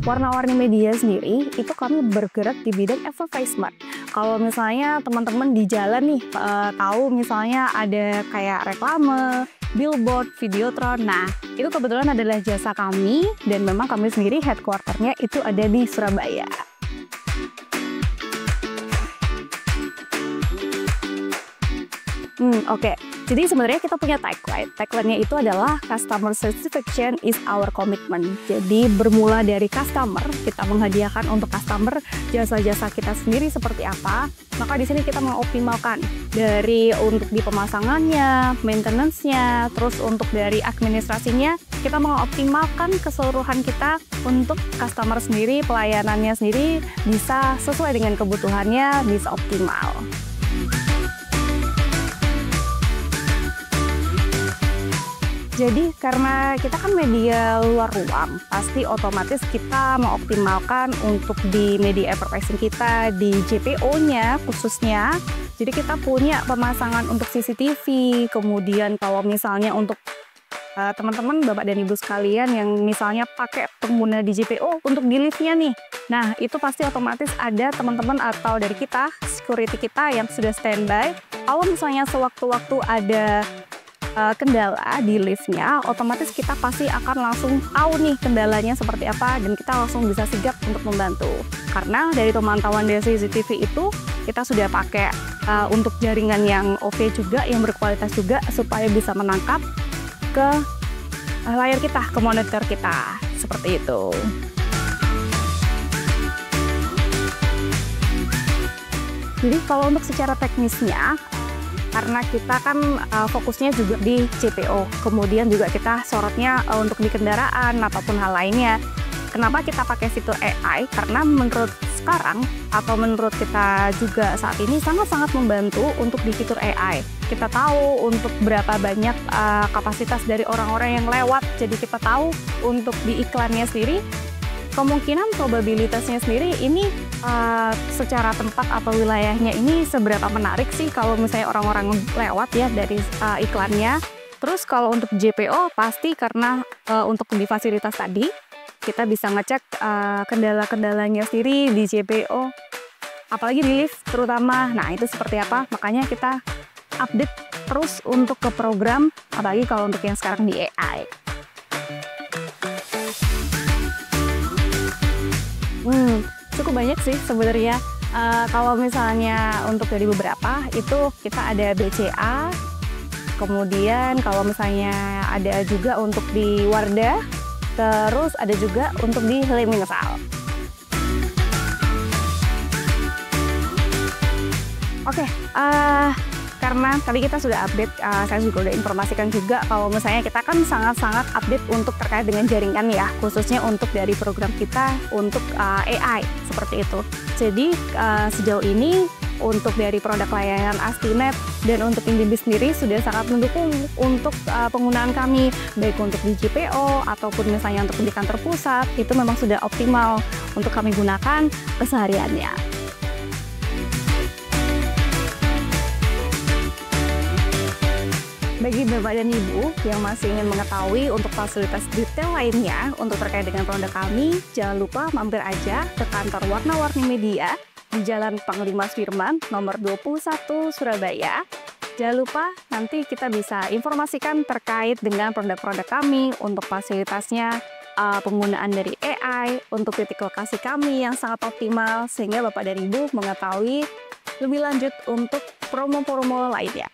Warna-warni media sendiri itu kami bergerak di bidang advertisement. Kalau misalnya teman-teman di jalan nih tahu misalnya ada kayak reklame, billboard, videotron. Nah, itu kebetulan adalah jasa kami dan memang kami sendiri headquarter-nya itu ada di Surabaya. Oke. Jadi sebenarnya kita punya tagline. Tagline-nya itu adalah customer satisfaction is our commitment. Jadi bermula dari customer, kita menghadiahkan untuk customer jasa-jasa kita sendiri seperti apa. Maka di sini kita mengoptimalkan dari untuk di pemasangannya, maintenance-nya, terus untuk dari administrasinya, kita mengoptimalkan keseluruhan kita untuk customer sendiri, pelayanannya sendiri bisa sesuai dengan kebutuhannya, bisa optimal. Jadi karena kita kan media luar ruang, pasti otomatis kita mengoptimalkan untuk di media advertising kita, di JPO-nya khususnya. Jadi kita punya pemasangan untuk CCTV, kemudian kalau misalnya untuk teman-teman, Bapak dan Ibu sekalian yang misalnya pakai pengguna di JPO untuk di lift-nya nih. Nah, itu pasti otomatis ada teman-teman atau dari kita, security kita yang sudah standby. Kalau misalnya sewaktu-waktu ada kendala di liftnya, otomatis kita pasti akan langsung tahu nih kendalanya seperti apa dan kita langsung bisa sigap untuk membantu. Karena dari pemantauan dari CCTV itu kita sudah pakai untuk jaringan yang oke juga, yang berkualitas juga supaya bisa menangkap ke layar kita, ke monitor kita, seperti itu. Jadi kalau untuk secara teknisnya, karena kita kan fokusnya juga di CPO, kemudian juga kita sorotnya untuk di kendaraan ataupun hal lainnya. Kenapa kita pakai fitur AI? Karena menurut sekarang atau menurut kita juga saat ini sangat-sangat membantu untuk di fitur AI. Kita tahu untuk berapa banyak kapasitas dari orang-orang yang lewat, jadi kita tahu untuk di iklannya sendiri, kemungkinan probabilitasnya sendiri ini secara tempat atau wilayahnya ini seberapa menarik sih kalau misalnya orang-orang lewat ya dari iklannya. Terus kalau untuk JPO pasti karena untuk di fasilitas tadi kita bisa ngecek kendala-kendalanya sendiri di JPO, apalagi di lift terutama. Nah itu seperti apa, makanya kita update terus untuk ke program, apalagi kalau untuk yang sekarang di AI. Cukup banyak sih sebenarnya. Kalau misalnya untuk dari beberapa itu kita ada BCA, kemudian kalau misalnya ada juga untuk di Wardah, terus ada juga untuk di Helimingesal. Oke, karena tadi kita sudah update, saya juga udah informasikan juga kalau misalnya kita kan sangat-sangat update untuk terkait dengan jaringan ya, khususnya untuk dari program kita untuk AI seperti itu. Jadi sejauh ini untuk dari produk layanan Astinet dan untuk Indibis sendiri sudah sangat mendukung untuk penggunaan kami, baik untuk di JPO ataupun misalnya untuk di kantor pusat, itu memang sudah optimal untuk kami gunakan kesehariannya. Bagi Bapak dan Ibu yang masih ingin mengetahui untuk fasilitas detail lainnya untuk terkait dengan produk kami, jangan lupa mampir aja ke kantor Warna-Warni Media di Jalan Panglima Sudirman nomor 21 Surabaya. Jangan lupa nanti kita bisa informasikan terkait dengan produk-produk kami untuk fasilitasnya, penggunaan dari AI, untuk titik lokasi kami yang sangat optimal sehingga Bapak dan Ibu mengetahui lebih lanjut untuk promo-promo lainnya.